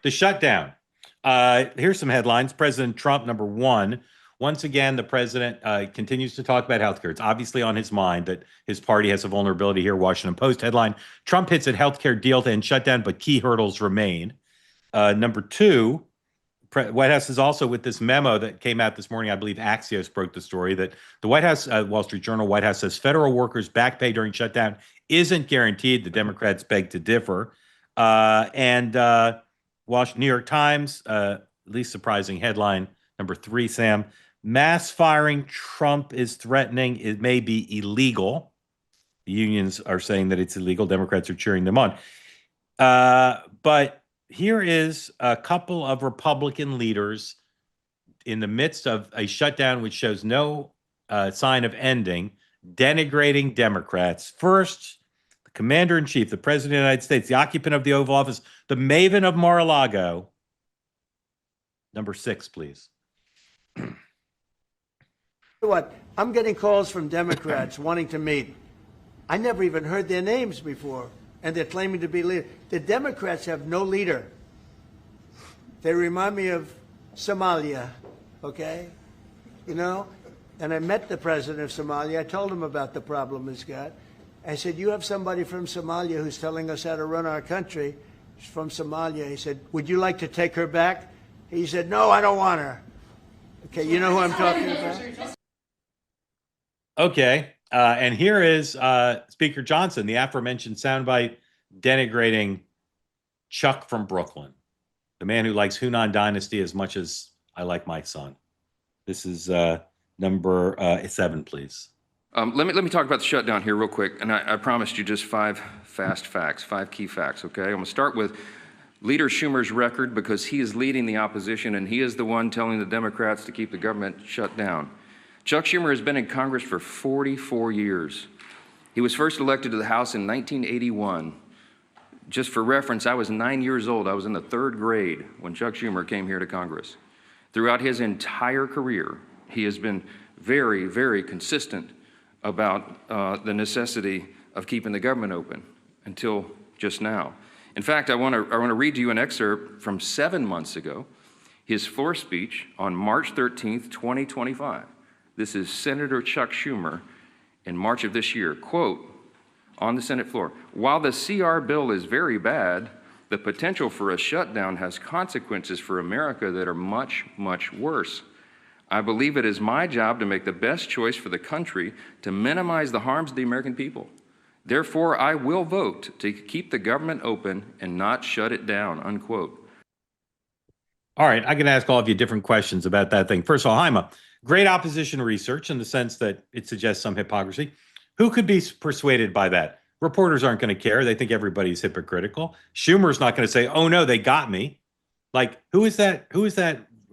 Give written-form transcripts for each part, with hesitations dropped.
The shutdown. Here's some headlines. President Trump, number one. Once again, the president continues to talk about healthcare. It's obviously on his mind that his party has a vulnerability here. Washington Post headline: Trump hits at healthcare deal to end shutdown, but key hurdles remain. Number two, White House is also with this memo that came out this morning. I believe Axios broke the story that the White House, Wall Street Journal, White House says federal workers' back pay during shutdown isn't guaranteed. The Democrats beg to differ. And New York Times, least surprising headline, number three, Sam. Mass firing Trump is threatening. It may be illegal. The unions are saying that it's illegal. Democrats are cheering them on. But here is a couple of Republican leaders in the midst of a shutdown which shows no sign of ending, denigrating Democrats. First, the commander-in-chief, the president of the United States, the occupant of the Oval Office, the maven of Mar-a-Lago. Number six, please. What? I'm getting calls from Democrats wanting to meet. I never even heard their names before, and they're claiming to be leaders. The Democrats have no leader. They remind me of Somalia, okay? You know? And I met the president of Somalia. I told him about the problem he's got. I said, you have somebody from Somalia who's telling us how to run our country. She's from Somalia. He said, would you like to take her back? He said, no, I don't want her. Okay, you know who I'm talking about? Okay, and here is Speaker Johnson, the aforementioned soundbite denigrating Chuck from Brooklyn, the man who likes Hunan Dynasty as much as I like my son. This is number 7, please. Let me talk about the shutdown here real quick, and I promised you just 5 fast facts, 5 key facts, okay? I'm going to start with Leader Schumer's record because he is leading the opposition, and he is the one telling the Democrats to keep the government shut down. Chuck Schumer has been in Congress for 44 years. He was first elected to the House in 1981. Just for reference, I was 9 years old. I was in the 3rd grade when Chuck Schumer came here to Congress. Throughout his entire career, he has been very, very consistent about the necessity of keeping the government open until just now. In fact, I want to read to you an excerpt from 7 months ago, his floor speech on March 13th, 2025. This is Senator Chuck Schumer in March of this year. Quote, on the Senate floor, while the CR bill is very bad, the potential for a shutdown has consequences for America that are much, much worse. I believe it is my job to make the best choice for the country to minimize the harms of the American people. Therefore, I will vote to keep the government open and not shut it down, unquote. All right, I can ask all of you different questions about that thing. First of all, Hyma, great opposition research in the sense that it suggests some hypocrisy. Who could be persuaded by that? Reporters aren't going to care. They think everybody's hypocritical. Schumer's not going to say, oh, no, they got me. Like, who is that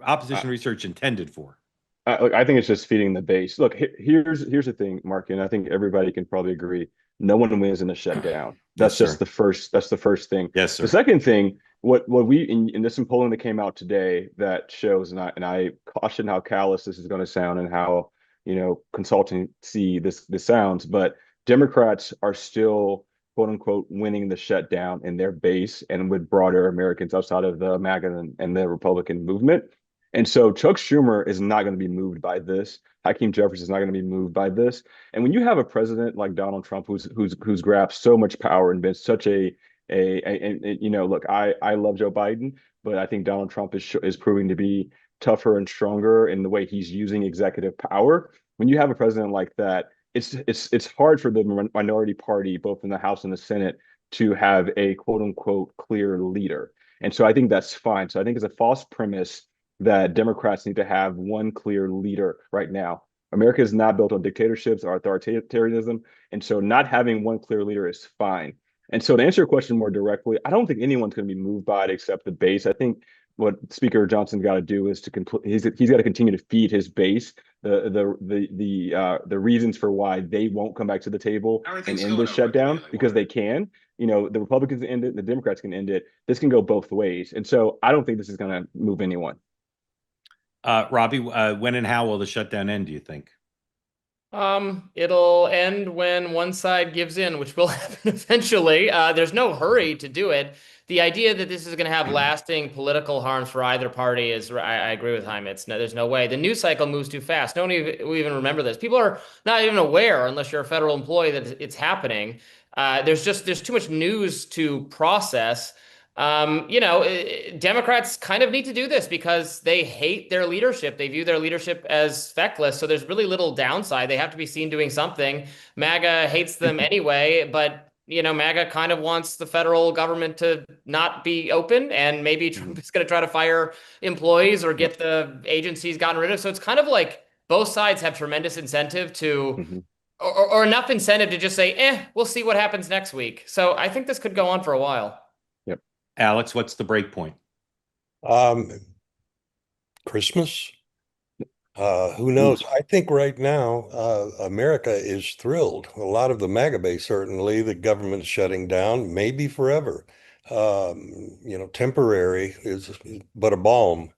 opposition research intended for? Look, I think it's just feeding the base. Look, here's the thing, Mark, and I think everybody can probably agree. No one wins in a shutdown. That's Yes, just sir. That's the first thing. Yes, sir. The second thing, what we in this polling that came out today that shows, and I caution how callous this is going to sound and how consultancy this sounds, but Democrats are still quote unquote winning the shutdown in their base and with broader Americans outside of the MAGA and the Republican movement. And so Chuck Schumer is not going to be moved by this. Hakeem Jeffries is not going to be moved by this. And when you have a president like Donald Trump, who's grabbed so much power and been such look, I love Joe Biden, but I think Donald Trump is proving to be tougher and stronger in the way he's using executive power. When you have a president like that, it's hard for the minority party, both in the House and the Senate, to have a quote unquote clear leader. And so I think that's fine. So I think it's a false premise that Democrats need to have one clear leader right now. America is not built on dictatorships or authoritarianism. And so not having one clear leader is fine. And so to answer your question more directly, I don't think anyone's going to be moved by it except the base. I think what Speaker Johnson's got to do is he's got to continue to feed his base the reasons for why they won't come back to the table and end this shutdown, because they can. The Republicans end it, the Democrats can end it. This can go both ways. And so I don't think this is going to move anyone. Robby, when and how will the shutdown end, do you think? It'll end when one side gives in, which will happen eventually. There's no hurry to do it. the idea that this is going to have lasting political harms for either party is, I agree with Hyma. There's no way. The news cycle moves too fast. No one even remember this. People are not even aware, unless you're a federal employee, that it's happening. There's too much news to process. Democrats kind of need to do this because they hate their leadership. They view their leadership as feckless. So there's really little downside. They have to be seen doing something. MAGA hates them anyway, but MAGA kind of wants the federal government to not be open, and maybe Trump is going to try to fire employees or get the agencies gotten rid of. So it's kind of like both sides have tremendous incentive to, or enough incentive to just say, we'll see what happens next week. So I think this could go on for a while. Alex, what's the break point? Christmas. Who knows? I think right now, America is thrilled. A lot of the MAGA base, certainly, the government's shutting down, maybe forever. Temporary is but a balm.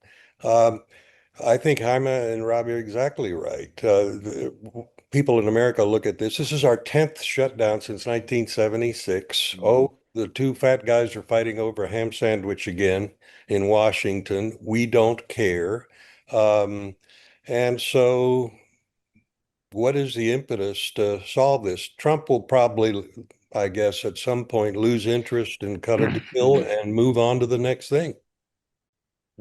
I think Hyma and Robby are exactly right. People in America look at this. This is our 10th shutdown since 1976. Oh, the two fat guys are fighting over a ham sandwich again in Washington. We don't care. And so what is the impetus to solve this? Trump will probably, I guess, at some point lose interest and cut a deal and move on to the next thing.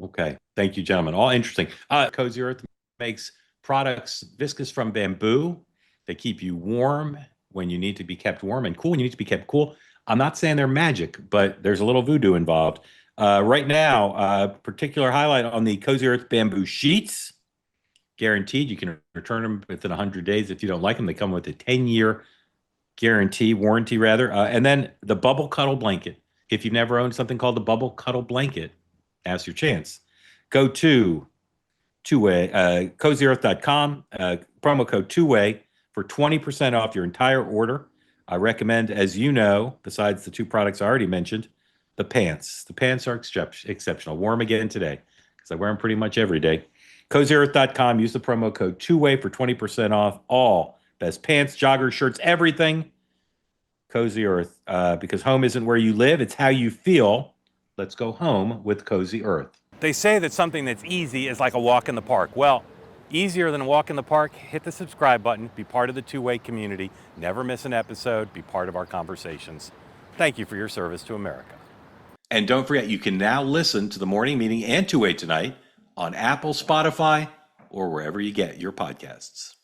Okay. Thank you, gentlemen. All interesting. Cozy Earth makes products viscous from bamboo. They keep you warm when you need to be kept warm and cool when you need to be kept cool. I'm not saying they're magic, but there's a little voodoo involved. Right now, particular highlight on the Cozy Earth bamboo sheets. Guaranteed. You can return them within 100 days if you don't like them. They come with a 10-year warranty rather. And then the bubble cuddle blanket. If you've never owned something called the bubble cuddle blanket, now's your chance. Go to CozyEarth.com, promo code two-way for 20% off your entire order. I recommend, as you know, besides the two products I already mentioned, the pants. The pants are exceptional. Wore them again today because I wear them pretty much every day. CozyEarth.com. Use the promo code two-way for 20% off all best pants, joggers, shirts, everything. Cozy Earth, because home isn't where you live, it's how you feel. Let's go home with Cozy Earth. They say that something that's easy is like a walk in the park. Well, easier than a walk in the park, hit the subscribe button, be part of the two-way community, never miss an episode, be part of our conversations. Thank you for your service to America. And don't forget, you can now listen to the morning meeting and two-way tonight on Apple, Spotify, or wherever you get your podcasts.